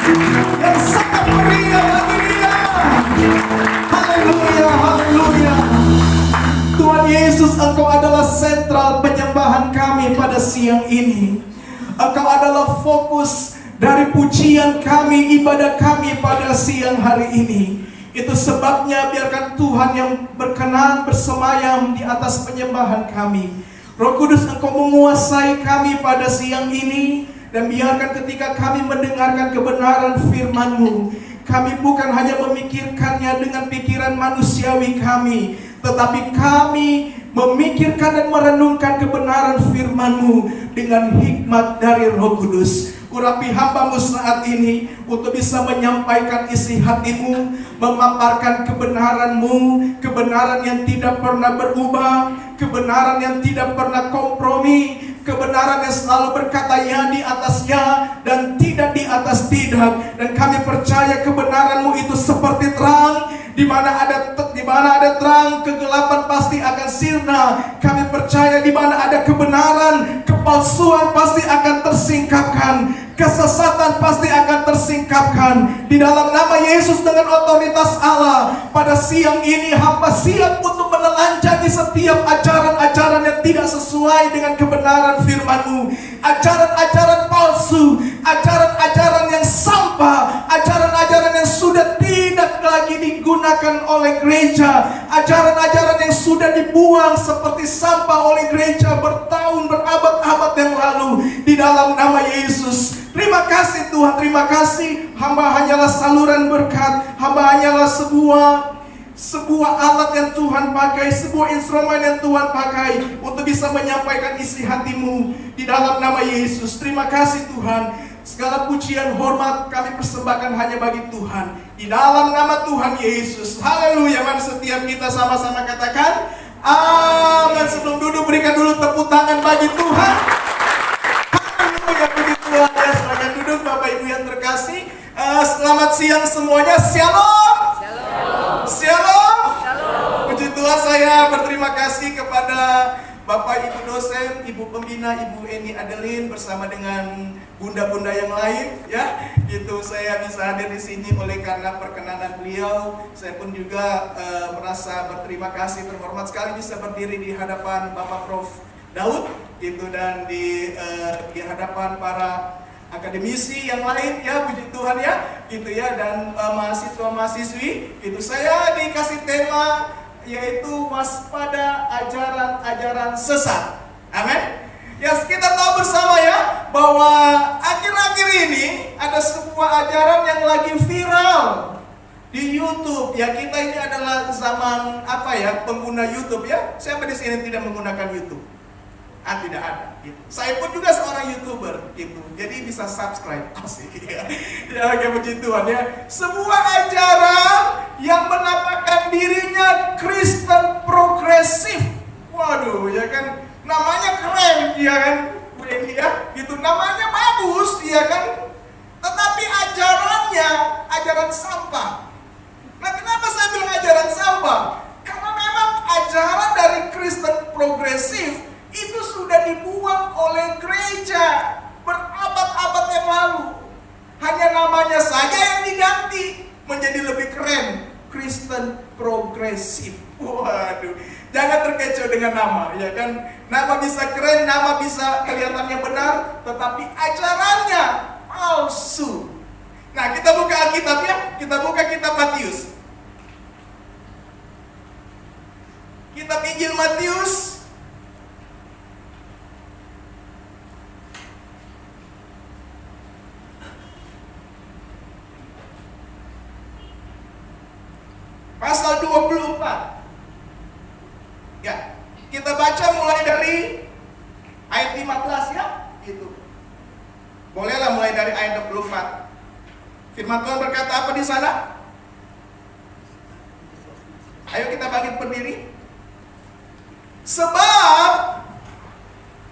yang sangat meriah bagi Dia. Haleluya, haleluya. Tuhan Yesus, Engkau adalah sentral penyembahan kami pada siang ini. Engkau adalah fokus dari pujian kami, ibadah kami pada siang hari ini. Itu sebabnya biarkan Tuhan yang berkenan bersemayam di atas penyembahan kami. Roh Kudus, Engkau menguasai kami pada siang ini. Dan biarkan ketika kami mendengarkan kebenaran firman-Mu, kami bukan hanya memikirkannya dengan pikiran manusiawi kami, tetapi kami memikirkan dan merenungkan kebenaran firman-Mu dengan hikmat dari Roh Kudus. Urapi hamba-Mu saat ini untuk bisa menyampaikan isi hati-Mu, memaparkan kebenaran-Mu, kebenaran yang tidak pernah berubah, kebenaran yang tidak pernah kompromi, kebenaran yang selalu berkata ya di atas ya dan tidak di atas tidak. Dan kami percaya kebenaran-Mu itu seperti terang, di mana ada terang, kegelapan pasti akan sirna. Kami percaya di mana ada kebenaran, kepalsuan pasti akan tersingkapkan, kesesatan pasti akan tersingkapkan. Di dalam nama Yesus dengan otoritas Allah, pada siang ini hamba siap untuk menelanjangi setiap ajaran-ajaran yang tidak sesuai dengan kebenaran firman-Mu. Ajaran-ajaran palsu, ajaran-ajaran yang sampah, ajaran-ajaran yang sudah tidak lagi digunakan oleh gereja, ajaran-ajaran yang sudah dibuang seperti sampah oleh gereja bertahun, berabad-abad yang lalu. Di dalam nama Yesus, terima kasih Tuhan, terima kasih. Hamba hanyalah saluran berkat, hamba hanyalah sebuah alat yang Tuhan pakai, sebuah instrumen yang Tuhan pakai untuk bisa menyampaikan isi hati-Mu di dalam nama Yesus. Terima kasih Tuhan. Segala pujian, hormat kami persembahkan hanya bagi Tuhan di dalam nama Tuhan Yesus. Haleluya. Mari setiap kita sama-sama katakan amin. Sebelum duduk berikan dulu tepuk tangan bagi Tuhan. Haleluya, puji Tuhan. Ya, silakan duduk Bapak Ibu yang terkasih. Selamat siang semuanya. Shalom. Shalom. Puji Tuhan, saya berterima kasih kepada Bapak Ibu dosen, Ibu pembina, Ibu Eni Adeline bersama dengan bunda-bunda yang lain, ya. Gitu saya bisa hadir di sini oleh karena perkenanan beliau. Saya pun juga merasa berterima kasih, terhormat sekali bisa berdiri di hadapan Bapak Prof Daud, gitu, dan di hadapan para akademisi yang lain, ya, puji Tuhan, ya, gitu ya, dan mahasiswa-mahasiswi, gitu. Saya dikasih tema yaitu waspada ajaran-ajaran sesat. Amin. Ya, kita tahu bersama ya bahwa akhir-akhir ini ada sebuah ajaran yang lagi viral di YouTube. Ya, kita ini adalah zaman apa ya, pengguna YouTube, ya. Siapa di sini tidak menggunakan YouTube? Tidak ada. Gitu. Saya pun juga seorang YouTuber, gitu. Jadi bisa subscribe, asik, ya. Ya, puji Tuhan, ya. Sebuah ajaran yang menampakkan dirinya Kristen progresif. Waduh, ya kan, namanya keren, ya kan, Bu Eni, ya. Gitu, namanya bagus, ya kan. Tetapi ajarannya ajaran sampah. Nah, kenapa saya bilang ajaran sampah? Karena memang ajaran dari Kristen progresif itu sudah dibuang oleh gereja berabad-abad yang lalu. Hanya namanya saja yang diganti menjadi lebih keren, Kristen progresif. Waduh, jangan terkecoh dengan nama, ya kan? Nama bisa keren, nama bisa kelihatannya benar, tetapi ajarannya palsu. Nah, kita buka Alkitab, ya. Kita buka kitab Matius. Kitab Injil Matius pasal 24. Ya, kita baca mulai dari ayat 15, ya. Gitu. Bolehlah mulai dari ayat 24. Firman Tuhan berkata apa di sana? Ayo kita bangkit berdiri. Sebab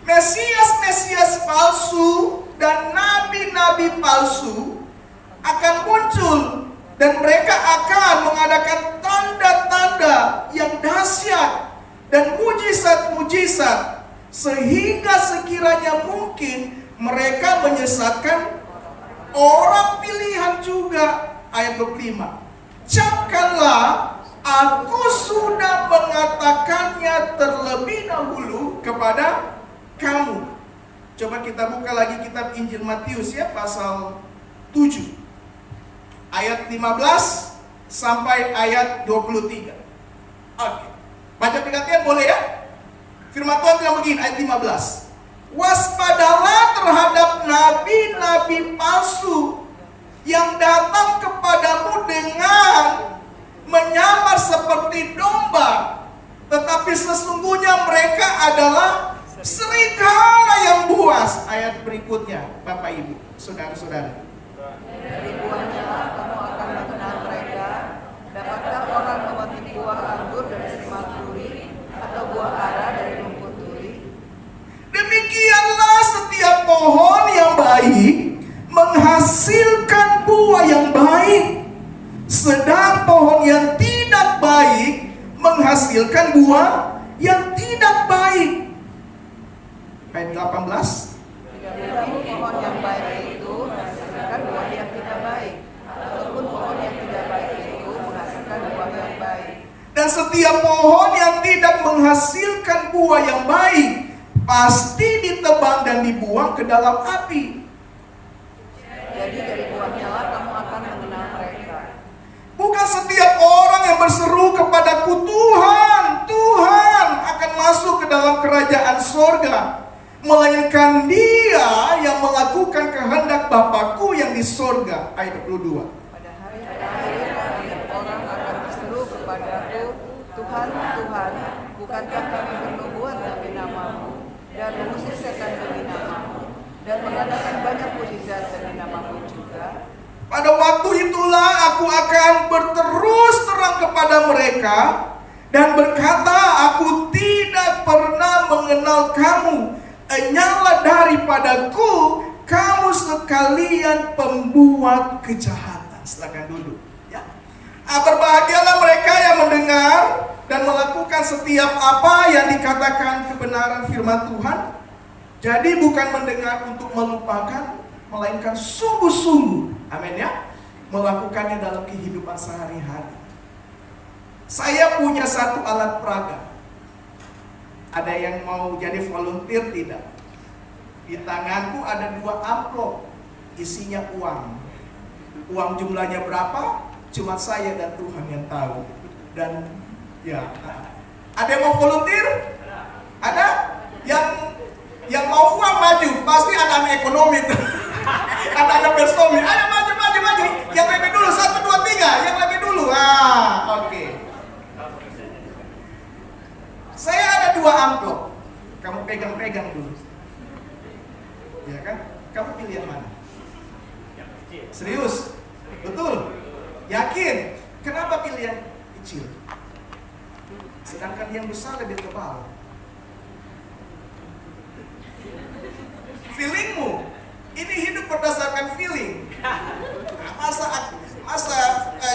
Mesias-Mesias palsu dan nabi-nabi palsu akan muncul, dan mereka akan mengadakan tanda-tanda yang dahsyat dan mujizat-mujizat, sehingga sekiranya mungkin mereka menyesatkan orang pilihan juga. Ayat 25. Camkanlah, aku sudah mengatakannya terlebih dahulu kepada kamu. Coba kita buka lagi kitab Injil Matius ya, pasal 7. Ayat 15 sampai ayat 23. Oke. Baca perhatian boleh ya? Firman Tuhan bilang begini, ayat 15. Waspadalah terhadap nabi-nabi palsu yang datang kepadamu dengan menyamar seperti domba, tetapi sesungguhnya mereka adalah serigala yang buas. Ayat berikutnya, Bapak Ibu, saudara-saudara. Dari buahnya kamu akan mengenal mereka. Dapatkah orang memetik buah anggur dari semak duri, atau buah ara dari rumput duri? Demikianlah setiap pohon yang baik menghasilkan buah yang baik, sedang pohon yang tidak baik menghasilkan buah yang tidak baik. Ayat 18. Tidak pohon yang baik itu menghasilkan buah yang tidak baik, ataupun pohon yang tidak baik itu menghasilkan buah yang baik. Dan setiap pohon yang tidak menghasilkan buah yang baik pasti ditebang dan dibuang ke dalam api. Jadi dari buahnya lah kamu akan mengenal mereka. Bukan setiap orang yang berseru kepadaku, Tuhan, Tuhan, akan masuk ke dalam kerajaan sorga, melainkan dia yang melakukan kehendak Bapakku yang di sorga. Ayat 22. Pada hari akhir banyak orang akan berseru kepadaku, Tuhan, Tuhan, bukankah kami bernubuat demi namamu, dan mengusir setan demi namamu, dan mengadakan banyak mukjizat demi namamu juga? Pada waktu itulah aku akan berterus terang kepada mereka dan berkata, aku tidak pernah mengenal kamu. Enyalah daripadaku, kamu sekalian pembuat kejahatan. Silakan duduk. Ya. Berbahagialah mereka yang mendengar dan melakukan setiap apa yang dikatakan kebenaran firman Tuhan. Jadi bukan mendengar untuk melupakan, melainkan sungguh-sungguh, amin ya, melakukannya dalam kehidupan sehari-hari. Saya punya satu alat peraga. Ada yang mau jadi volunteer tidak? Di tanganku ada 2 amplop, isinya uang. Uang jumlahnya berapa? Cuma saya dan Tuhan yang tahu. Dan ya, ada yang mau volunteer? Ada? Yang mau uang maju, pasti anak-anak ekonomi tuh. Anak-anak bersomi, ayo maju. Yang lebih dulu, 1, 2, 3, yang lebih dulu. Oke. Saya ada 2 amplop. Kamu pegang-pegang dulu. Ya kan? Kamu pilih yang mana? Serius? Betul? Yakin? Kenapa pilih yang kecil? Sedangkan yang besar lebih tebal. Feelingmu. Ini hidup berdasarkan feeling. Masa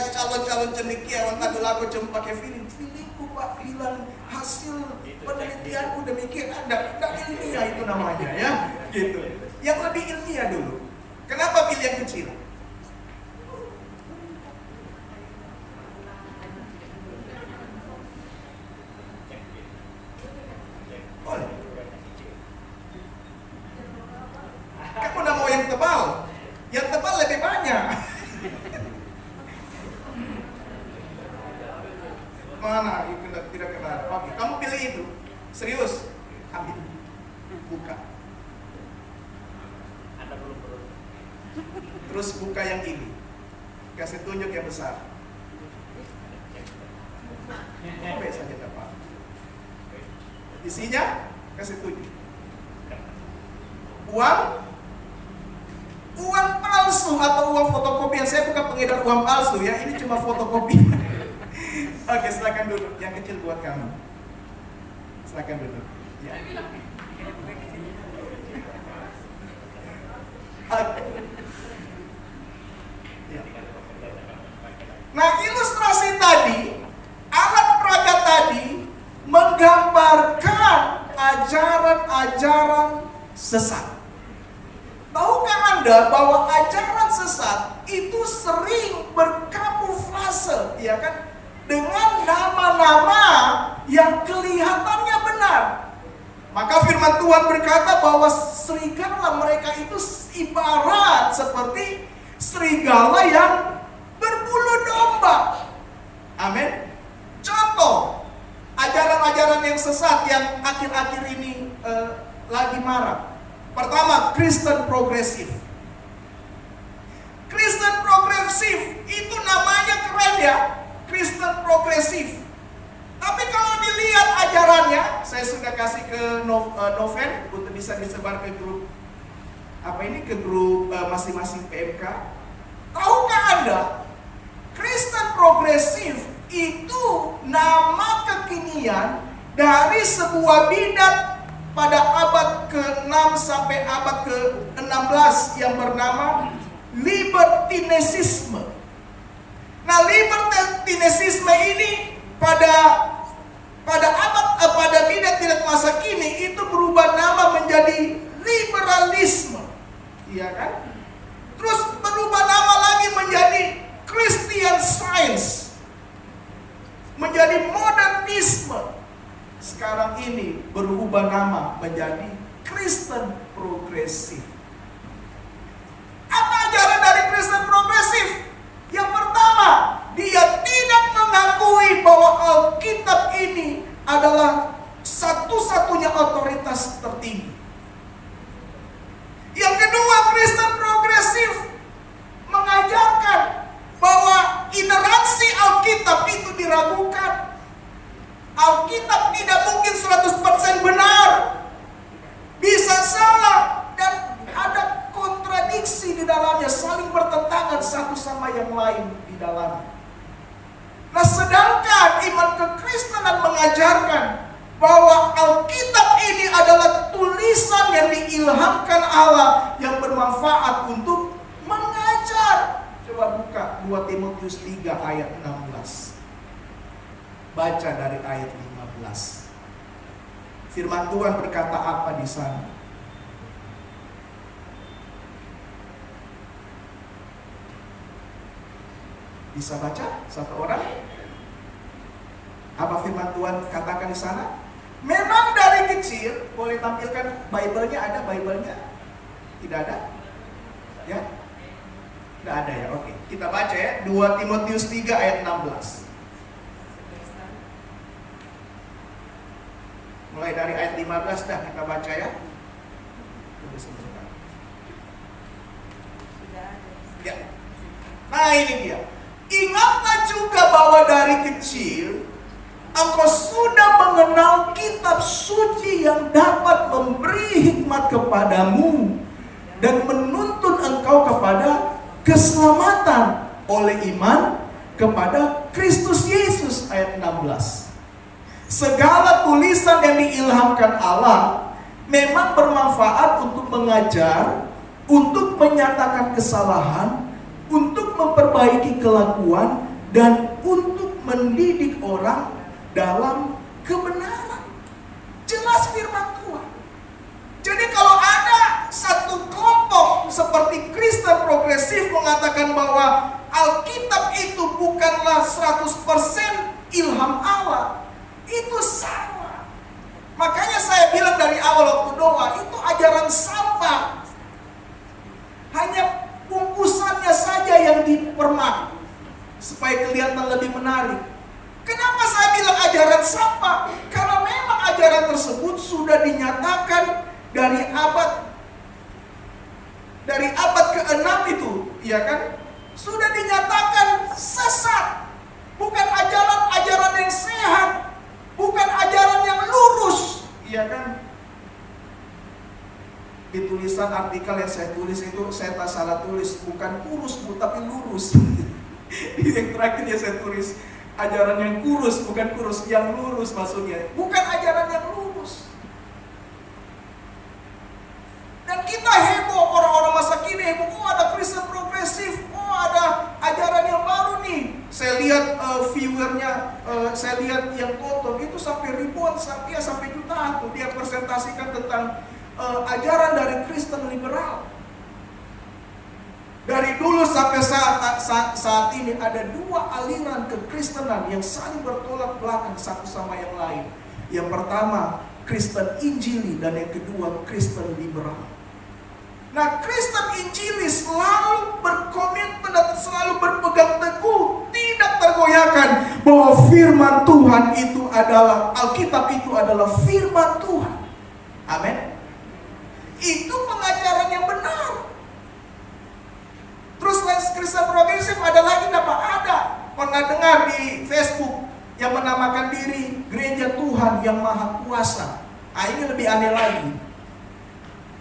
calon-calon cendekiawan tadi aku cuma pakai feeling. Feelingku Pak bilang hasil penelitianku demikian. Ada ilmiah itu namanya ya. Gitu. Yang lebih ilmiah dulu. Kenapa pilih yang kecil? Boleh. Kamu udah mau yang tebal? Yang tebal lebih banyak. Mana? Tidak kenal. Oke, kamu pilih itu. Serius? Ambil. Buka. Terus buka yang ini. Kasih tunjuk yang besar. Sampai saja dapat. Isinya kasih tunjuk. Uang palsu atau uang fotokopian. Saya bukan pengedar uang palsu ya. Ini cuma fotokopi. Oke, silakan duduk. Yang kecil buat kamu. Silakan duduk. Ya. Oke. Ya. Nah, ilustrasi tadi, alat peraga tadi menggambarkan ajaran-ajaran sesat. Tahukah Anda bahwa ajaran dengan nama-nama yang kelihatannya benar. Maka firman Tuhan berkata bahwa serigala mereka itu ibarat seperti serigala yang berbulu domba. Amin. Contoh ajaran-ajaran yang sesat yang akhir-akhir ini lagi marak. Pertama, Kristen progresif. Kristen progresif itu namanya keren ya, Kristen progresif. Tapi kalau dilihat ajarannya, saya sudah kasih ke Noven untuk bisa disebar ke grup ke grup masing-masing PMK. Tahukah Anda, Kristen progresif itu nama kekinian dari sebuah bidat pada abad ke-6 sampai abad ke-16 yang bernama libertinisme. Nah, libertinisme ini pada bidat masa kini itu berubah nama menjadi liberalisme. Iya kan? Terus berubah nama lagi menjadi Christian Science. Menjadi modernisme. Sekarang ini berubah nama menjadi Kristen progresif. Apa ajaran dari Kristen progresif? Yang pertama, dia tidak mengakui bahwa Alkitab ini adalah satu-satunya otoritas tertinggi. Yang kedua, Kristen progresif mengajarkan bahwa ineransi Alkitab itu diragukan. Alkitab tidak mungkin 100% benar. Bisa salah dan ada kontradiksi di dalamnya, saling bertentangan satu sama yang lain di dalamnya. Nah, sedangkan iman kekristenan mengajarkan bahwa Alkitab ini adalah tulisan yang diilhamkan Allah yang bermanfaat untuk mengajar. Coba buka 2 Timotius 3 ayat 16. Baca dari ayat 15. Firman Tuhan berkata apa di sana? Bisa baca satu orang? Apa firman Tuhan katakan di sana? Memang dari kecil, boleh tampilkan Bible-nya, ada Bible-nya? Tidak ada? Ya? Tidak ada ya, oke. Kita baca ya, 2 Timotius 3 ayat 16. Mulai dari ayat 15 dah kita baca ya. Tunggu sebentar. Ya. Nah, ini dia. Ingatlah juga bahwa dari kecil engkau sudah mengenal kitab suci yang dapat memberi hikmat kepadamu dan menuntun engkau kepada keselamatan oleh iman kepada Kristus Yesus. Ayat 16. Segala tulisan yang diilhamkan Allah memang bermanfaat untuk mengajar, untuk menyatakan kesalahan, untuk memperbaiki kelakuan, dan untuk mendidik orang dalam kebenaran. Jelas firman Tuhan. Jadi kalau ada satu kelompok seperti Kristen progresif mengatakan bahwa Alkitab itu bukanlah 100% ilham Allah, itu salah. Makanya saya bilang dari awal waktu doa, itu ajaran sampah. Hanya bungkusannya saja yang dipermak supaya kelihatan lebih menarik. Kenapa saya bilang ajaran sampah? Karena memang ajaran tersebut sudah dinyatakan dari abad ke-6 itu, ya kan? Sudah dinyatakan sesat. Bukan ajaran yang sehat, bukan ajaran yang lurus, ya kan? Di tulisan artikel yang saya tulis itu saya tak salah tulis, bukan kurus Bu, tapi lurus. Di yang terakhir ya saya tulis ajaran yang kurus, bukan kurus, yang lurus maksudnya. Bukan ajaran yang lurus. Dan kita heboh, orang-orang masa kini heboh, oh ada Kristen progresif, oh ada ajaran yang baru nih. Saya lihat viewernya, saya lihat yang tonton itu sampai ribuan, sampai jutaan tuh. Dia presentasikan tentang ajaran dari Kristen liberal. Dari dulu sampai saat ini ada dua aliran kekristenan yang saling bertolak belakang satu sama yang lain. Yang pertama, Kristen Injili, dan yang kedua, Kristen liberal. Nah, Kristen Injili selalu berkomitmen dan selalu berpegang teguh, tidak tergoyahkan bahwa firman Tuhan itu adalah, Alkitab itu adalah firman Tuhan. Amin. Itu pengajaran yang benar. Terus Kristen progresif ada lagi, pernah dengar di Facebook yang menamakan diri Gereja Tuhan yang Maha Kuasa. Ini lebih aneh lagi.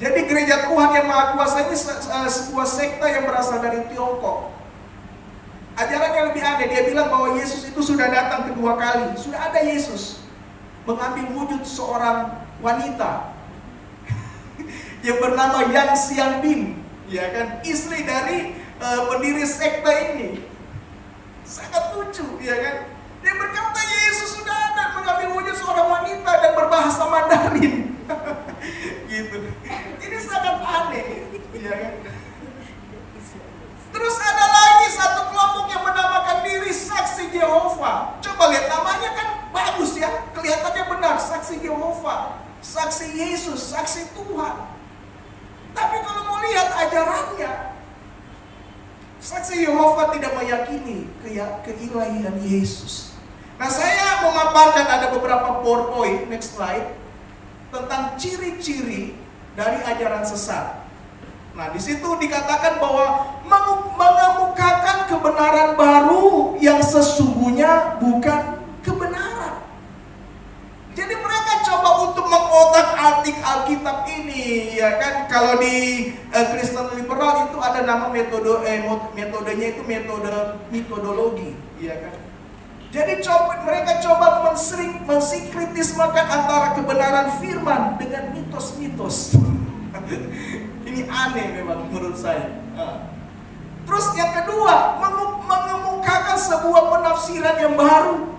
Jadi Gereja Tuhan yang Maha Kuasa ini sebuah sekte yang berasal dari Tiongkok. Ajarannya lebih aneh. Dia bilang bahwa Yesus itu sudah datang kedua kali. Sudah ada Yesus mengambil wujud seorang wanita yang bernama Yang Xianbing, ya kan, istri dari pendiri sekte ini. Sangat lucu, ya kan. Dia berkata Yesus sudah ada mengambil wujud seorang wanita dan berbahasa Mandarin. Gitu. Ini sangat aneh, ya kan. Terus ada lagi satu kelompok yang menamakan diri Saksi Yehova. Coba lihat namanya, kan bagus ya, kelihatannya benar, Saksi Yehova, Saksi Yesus, Saksi Tuhan. Tapi kalau mau lihat ajarannya, Saksi Yehova tidak meyakini keilahian Yesus. Nah, saya memaparkan ada beberapa PowerPoint, next slide, tentang ciri-ciri dari ajaran sesat. Nah, di situ dikatakan bahwa mengemukakan kebenaran baru yang sesungguhnya bukan kebenaran. Jadi mereka coba untuk mengotak-atik Alkitab ini, ya kan? Kalau di Kristen liberal itu ada nama metodenya itu metodologi, ya kan? Jadi mereka coba mensinkritismakan antara kebenaran firman dengan mitos-mitos. Ini aneh memang menurut saya. Terus yang kedua, mengemukakan sebuah penafsiran yang baru.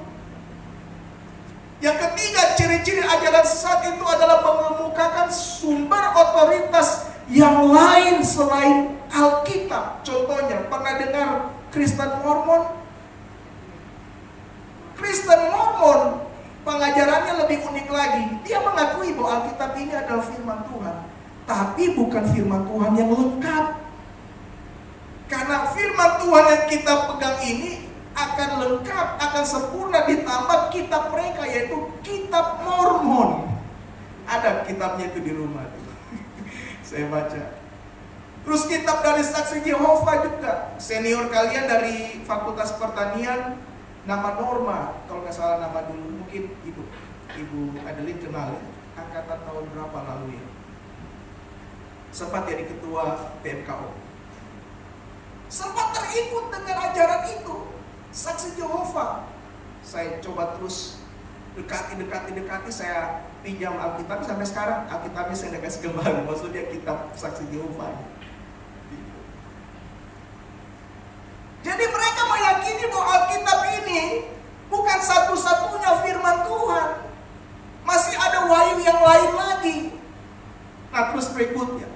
Yang ketiga, ciri-ciri ajaran sesat itu adalah mengemukakan sumber otoritas yang lain selain Alkitab. Contohnya, pernah dengar Kristen Mormon? Kristen Mormon pengajarannya lebih unik lagi. Dia mengakui bahwa Alkitab ini adalah firman Tuhan, tapi bukan firman Tuhan yang lengkap. Karena firman Tuhan yang kita pegang ini akan lengkap, akan sempurna ditambah kitab mereka, yaitu kitab Mormon. Ada kitabnya itu di rumah. Saya baca. Terus kitab dari Saksi Yehova juga. Senior kalian dari Fakultas Pertanian, nama Norma, kalau nggak salah nama dulu, mungkin Ibu Adeline kenal ya. Angkatan tahun berapa lalu ya? Sempat jadi ketua PMKO. Sempat terikut dengan ajaran itu, Saksi Yehova. Saya coba terus dekati, saya pinjam Alkitab, sampai sekarang Alkitabnya saya kasih kembali, maksudnya kitab Saksi Yehova. Jadi mereka meyakini bahwa Alkitab ini bukan satu-satunya firman Tuhan. Masih ada wahyu yang lain lagi. Nah, terus berikutnya,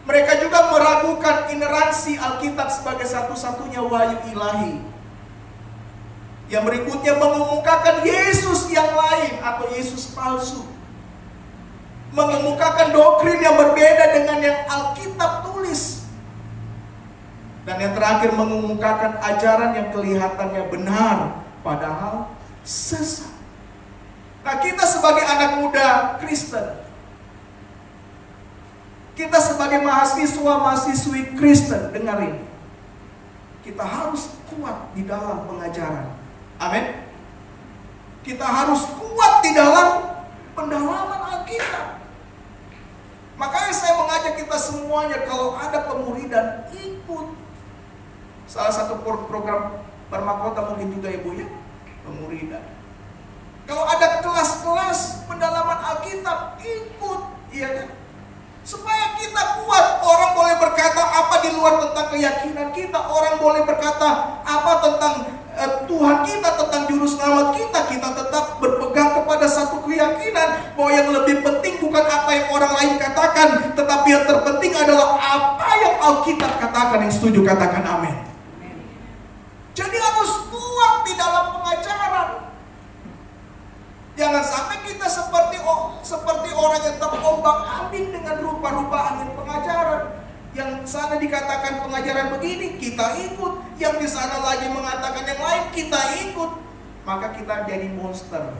mereka juga meragukan ineransi Alkitab sebagai satu-satunya wahyu ilahi. Yang berikutnya mengemukakan Yesus yang lain atau Yesus palsu. Mengemukakan doktrin yang berbeda dengan yang Alkitab tulis. Dan yang terakhir, mengemukakan ajaran yang kelihatannya benar, padahal sesat. Nah, kita sebagai anak muda Kristen, kita sebagai mahasiswa-mahasiswi Kristen, dengar ini, kita harus kuat di dalam pengajaran. Amin. Kita harus kuat di dalam pendalaman Alkitab. Makanya saya mengajak kita semuanya, kalau ada pemuridan, ikut. Salah satu program Permakota mungkin juga ibu ya, pemuridan. Kalau ada kelas-kelas pendalaman Alkitab, ikut, iya kan? Supaya kita kuat. Orang boleh berkata apa di luar tentang keyakinan kita. Orang boleh berkata apa tentang Tuhan kita, tentang juru selamat kita. Kita tetap berpegang kepada satu keyakinan bahwa yang lebih penting bukan bukan apa yang orang lain katakan, tetapi yang terpenting adalah apa yang Alkitab katakan. Yang setuju katakan amin. Jadi harus kuat di dalam pengajaran. Jangan sampai kita seperti orang yang terombang-ambing dengan rupa-rupa angin pengajaran. Yang sana dikatakan pengajaran begini, kita ikut. Yang di sana lagi mengatakan yang lain, kita ikut. Maka kita jadi monster.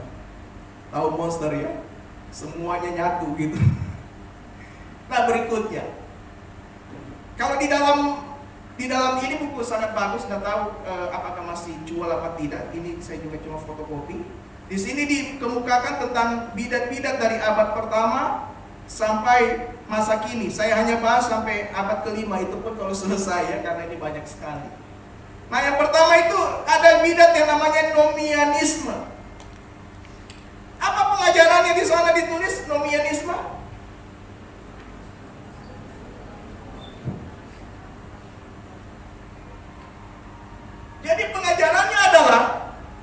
Tahu monster ya? Semuanya nyatu gitu. Nah, berikutnya, kalau di dalam ini buku sangat bagus, nggak tahu apakah masih jual apa tidak. Ini saya juga cuma fotokopi. Di sini dikemukakan tentang bidat-bidat dari abad pertama sampai masa kini. Saya hanya bahas sampai abad kelima, itu pun kalau selesai ya, karena ini banyak sekali. Nah, yang pertama itu ada bidat yang namanya nomianisme. Apa pengajarannya di sana ditulis nomianisme? Jadi pengajarannya adalah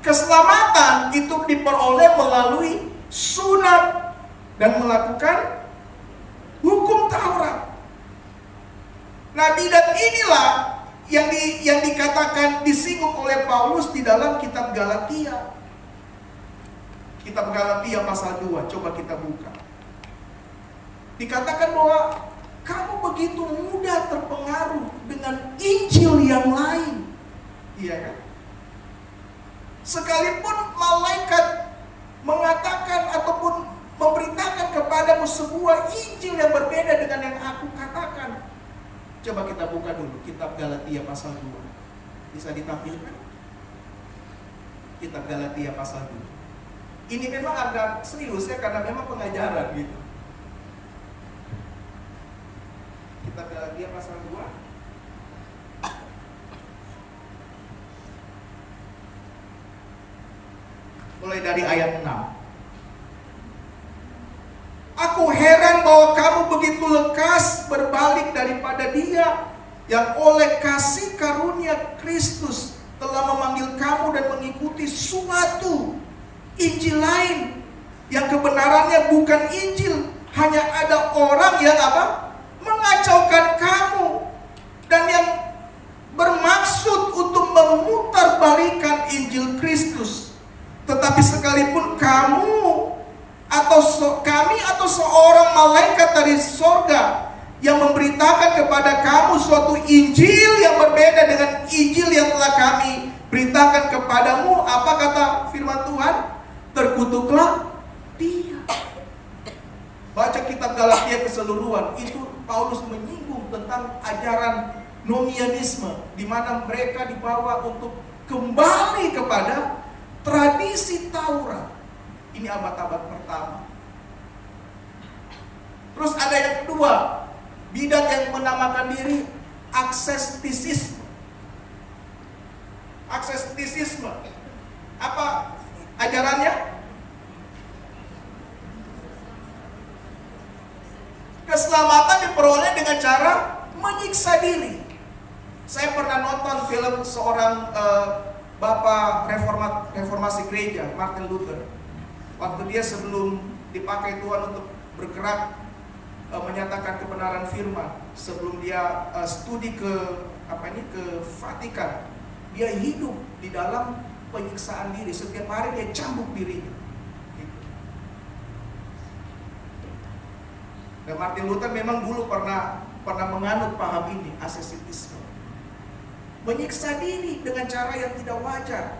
keselamatan itu diperoleh melalui sunat dan melakukan hukum Taurat. Nah, bidat inilah yang dikatakan disinggung oleh Paulus di dalam kitab Galatia. Kitab Galatia pasal 2, coba kita buka. Dikatakan bahwa kamu begitu mudah terpengaruh dengan Injil yang lain. Iya kan? Sekalipun malaikat mengatakan ataupun memberitakan kepadamu sebuah Injil yang berbeda dengan yang aku katakan. Coba kita buka dulu kitab Galatia pasal 2. Bisa ditampilkan? Kitab Galatia pasal 2. Ini memang agak serius ya, karena memang pengajaran gitu. Kitab Galatia pasal 2. Mulai dari ayat 6. Aku heran bahwa kamu begitu lekas berbalik daripada Dia yang oleh kasih karunia Kristus telah memanggil kamu dan mengikuti suatu Injil lain yang kebenarannya bukan Injil. Hanya ada orang yang mengacaukan kamu dan yang bermaksud untuk memutarbalikan Injil Kristus. Tetapi sekalipun kamu kami atau seorang malaikat dari sorga yang memberitakan kepada kamu suatu Injil yang berbeda dengan Injil yang telah kami beritakan kepadamu, apa kata firman Tuhan? Terkutuklah dia. Baca kitab Galatia keseluruhan, itu Paulus menyinggung tentang ajaran nomianisme, di mana mereka dibawa untuk kembali kepada tradisi Taurat. Ini abad-abad pertama. Terus ada yang kedua, bidat yang menamakan diri aksestisisme. Aksestisisme, apa ajarannya? Keselamatan diperoleh dengan cara menyiksa diri. Saya pernah nonton film seorang bapak reformasi gereja, Martin Luther. Waktu dia sebelum dipakai Tuhan untuk bergerak menyatakan kebenaran firman, sebelum dia studi ke Vatikan, dia hidup di dalam penyiksaan diri. Setiap hari dia cambuk dirinya. Dan Martin Luther memang dulu pernah menganut paham ini, asketisme. Menyiksa diri dengan cara yang tidak wajar.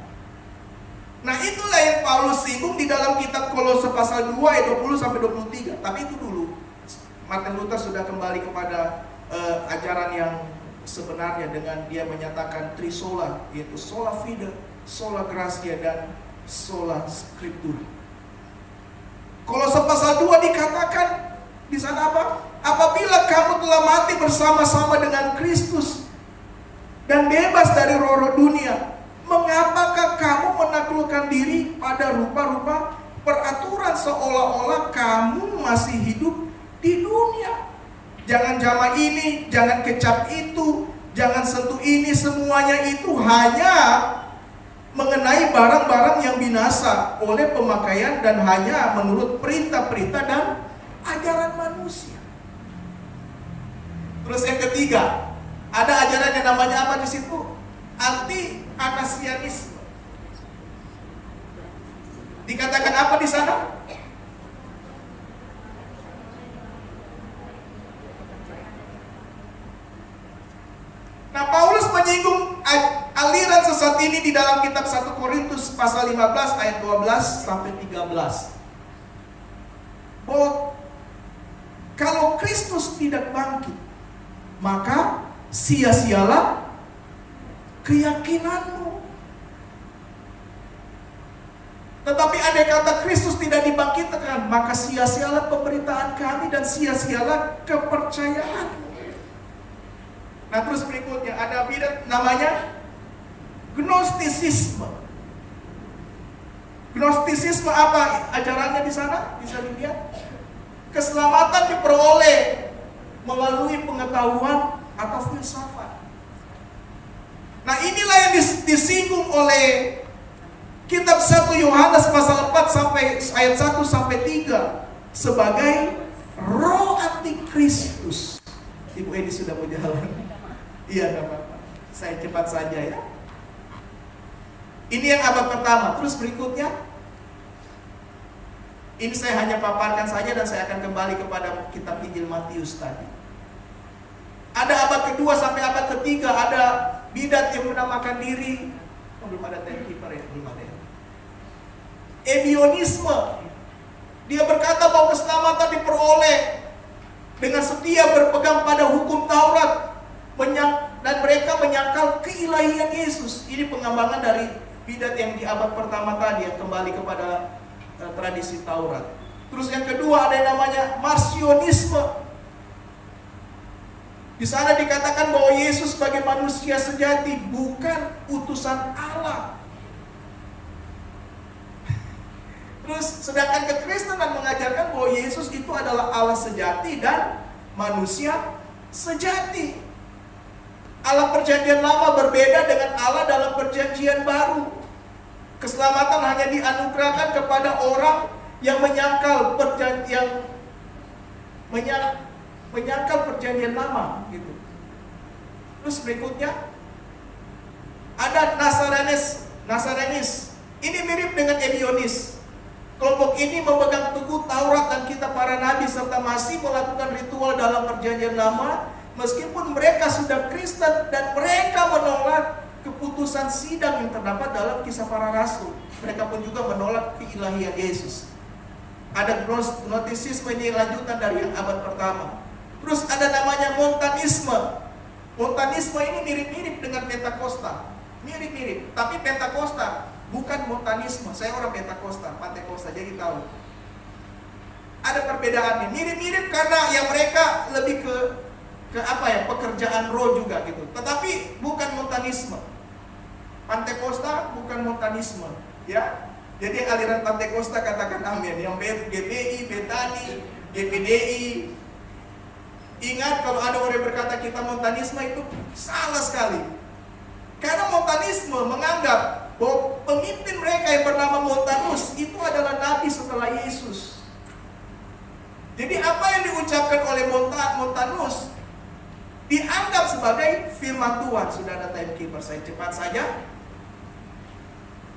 Nah, itulah yang Paulus singgung di dalam kitab Kolose pasal 2 ayat 20 sampai 23. Tapi itu dulu Martin Luther sudah kembali kepada ajaran yang sebenarnya dengan dia menyatakan trisola, yaitu sola fide, sola gratia dan sola scriptura. Kolose pasal 2 dikatakan di sana apa? Apabila kamu telah mati bersama-sama dengan Kristus dan bebas dari roh-roh dunia, mengapakah kamu menaklukkan diri pada rupa-rupa peraturan seolah-olah kamu masih hidup di dunia? Jangan jama ini, jangan kecap itu, jangan sentuh ini, semuanya itu hanya mengenai barang-barang yang binasa oleh pemakaian dan hanya menurut perintah-perintah dan ajaran manusia. Terus yang ketiga, ada ajaran yang namanya apa di situ? Anti-Anasianisme. Dikatakan apa di sana? Nah, Paulus menyinggung aliran sesat ini di dalam kitab 1 Korintus pasal 15 ayat 12 sampai 13. Bahwa kalau Kristus tidak bangkit, maka sia-sialah keyakinanmu. Tetapi andai kata Kristus tidak dibangkitkan, maka sia-sialah pemberitaan kami dan sia-sialah kepercayaanmu. Nah, terus berikutnya ada bidat namanya Gnostisisme. Gnostisisme apa ajarannya di sana? Bisa dilihat. Keselamatan diperoleh melalui pengetahuan atau filsafat. Nah, inilah yang disinggung oleh kitab 1 Yohanes pasal 4 sampai ayat 1 sampai 3 sebagai roh antikristus. Ibu Edi sudah mau jalan. Iya, enggak apa-apa. Saya cepat saja ya. Ini yang abad pertama. Terus berikutnya, ini saya hanya paparkan saja dan saya akan kembali kepada kitab Injil Matius tadi. Ada abad kedua sampai abad ketiga, ada bidat yang menamakan diri, belum ada timekeeper ya, belum ada ya. Ebionisme. Dia berkata bahwa keselamatan diperoleh dengan setia berpegang pada hukum Taurat, dan mereka menyangkal keilahian Yesus. Ini pengembangan dari bidat yang di abad pertama tadi yang kembali kepada tradisi Taurat. Terus yang kedua ada yang namanya Marcionisme. Di sana dikatakan bahwa Yesus sebagai manusia sejati, bukan utusan Allah. Terus sedangkan kekristenan mengajarkan bahwa Yesus itu adalah Allah sejati dan manusia sejati. Allah perjanjian lama berbeda dengan Allah dalam perjanjian baru. Keselamatan hanya dianugerahkan kepada orang yang menyangkal perjanjian lama gitu. Terus berikutnya ada Nasarenis. Ini mirip dengan Ebionis. Kelompok ini memegang teguh Taurat dan kitab para nabi serta masih melakukan ritual dalam perjanjian lama meskipun mereka sudah Kristen dan mereka menolak keputusan sidang yang terdapat dalam Kisah Para Rasul. Mereka pun juga menolak keilahian Yesus. Ada Gnostisisme, ini lanjutan dari yang abad pertama. Terus ada namanya Montanisme. Montanisme ini mirip-mirip dengan Pentakosta. Mirip-mirip, tapi Pentakosta bukan Montanisme. Saya orang Pentakosta, Pantekosta, jadi tahu. Ada perbedaannya. Mirip-mirip karena yang mereka lebih ke pekerjaan roh juga gitu. Tetapi bukan Montanisme. Pantekosta bukan Montanisme, ya. Jadi aliran Pantekosta katakan amin. Yang GPI, Betani, GPDI. Ingat kalau ada orang yang berkata kita Montanisme itu salah sekali. Karena Montanisme menganggap bahwa pemimpin mereka yang bernama Montanus itu adalah nabi setelah Yesus. Jadi apa yang diucapkan oleh Montanus dianggap sebagai firman Tuhan. Sudah ada timekeeper, saya cepat saja.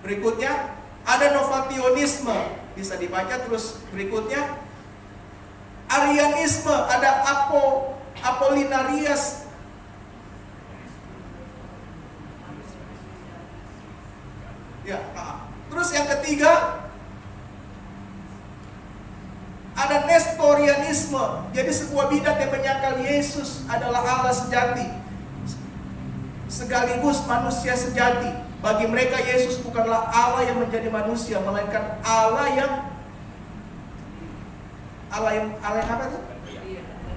Berikutnya ada Novationisme, bisa dibaca. Terus berikutnya Arianisme, ada Apollinarias. Ya, terus yang ketiga ada Nestorianisme. Jadi sebuah bidat yang menyangkal Yesus adalah Allah sejati sekaligus manusia sejati. Bagi mereka Yesus bukanlah Allah yang menjadi manusia, melainkan Allah yang apa itu?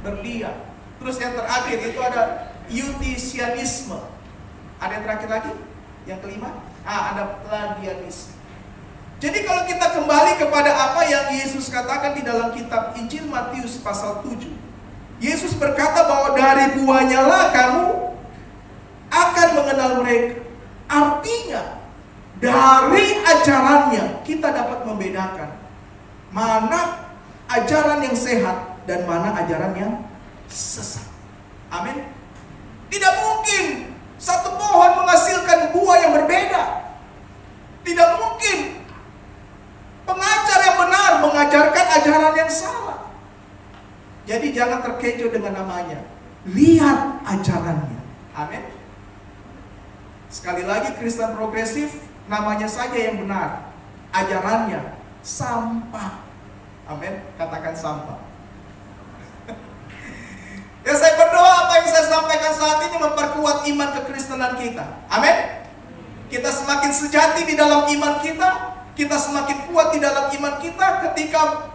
Berdia. Terus yang terakhir itu ada Eutychianisme. Ada yang terakhir lagi? Yang kelima? Ada Pelagianisme. Jadi kalau kita kembali kepada apa yang Yesus katakan di dalam kitab Injil Matius pasal 7. Yesus berkata bahwa dari buahnya lah kamu akan mengenal mereka. Artinya dari ajarannya kita dapat membedakan mana ajaran yang sehat dan mana ajaran yang sesat. Amin. Tidak mungkin satu pohon menghasilkan buah yang berbeda. Tidak mungkin pengajar yang benar mengajarkan ajaran yang salah. Jadi jangan terkecoh dengan namanya. Lihat ajarannya. Amin. Sekali lagi, Kristen progresif namanya saja yang benar, ajarannya sampah. Amin. Katakan sampah. Ya, saya berdoa apa yang saya sampaikan saat ini memperkuat iman kekristenan kita. Amin. Kita semakin sejati di dalam iman kita, kita semakin kuat di dalam iman kita ketika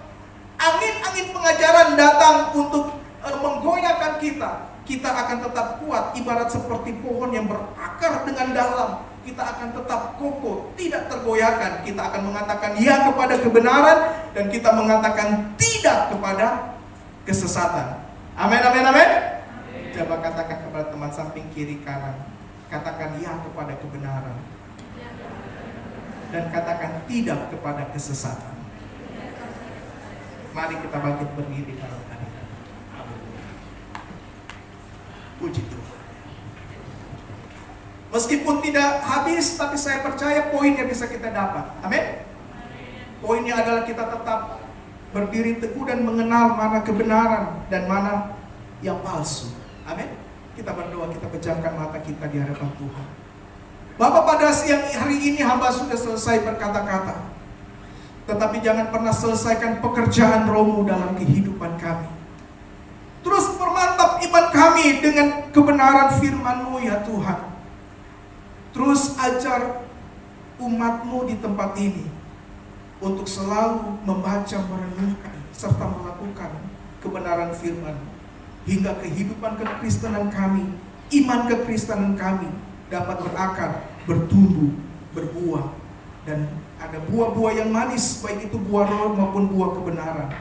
angin-angin pengajaran datang untuk menggoyahkan kita. Kita akan tetap kuat, ibarat seperti pohon yang berakar dengan dalam. Kita akan tetap kokoh, tidak tergoyahkan. Kita akan mengatakan ya kepada kebenaran, dan kita mengatakan tidak kepada kesesatan. Amin, amin, amin. Coba katakan kepada teman samping kiri kanan, katakan ya kepada kebenaran, dan katakan tidak kepada kesesatan. Mari kita bangkit berdiri dalam hadirat. Puji Tuhan. Meskipun tidak habis, tapi saya percaya poinnya bisa kita dapat. Amin. Poinnya adalah kita tetap berdiri teguh dan mengenal mana kebenaran dan mana yang palsu. Amin. Kita berdoa, kita pejamkan mata kita di hadapan Tuhan. Bapa, pada siang hari ini hamba sudah selesai berkata-kata, tetapi jangan pernah selesaikan pekerjaan Roh-Mu dalam kehidupan kami. Terus permantap iman kami dengan kebenaran firman-Mu ya Tuhan. Terus ajar umat-Mu di tempat ini untuk selalu membaca, merenungkan, serta melakukan kebenaran firman, hingga kehidupan kekristenan kami, iman kekristenan kami dapat berakar, bertumbuh, berbuah, dan ada buah-buah yang manis, baik itu buah roh maupun buah kebenaran,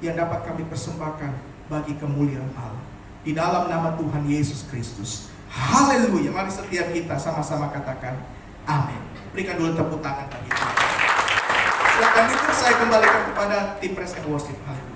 yang dapat kami persembahkan bagi kemuliaan Allah. Di dalam nama Tuhan Yesus Kristus. Haleluya. Mari setiap kita sama-sama katakan amin. Berikan dulu tepuk tangan bagi Tuhan. Silakan itu saya kembalikan kepada tim praise and worship. Haleluya.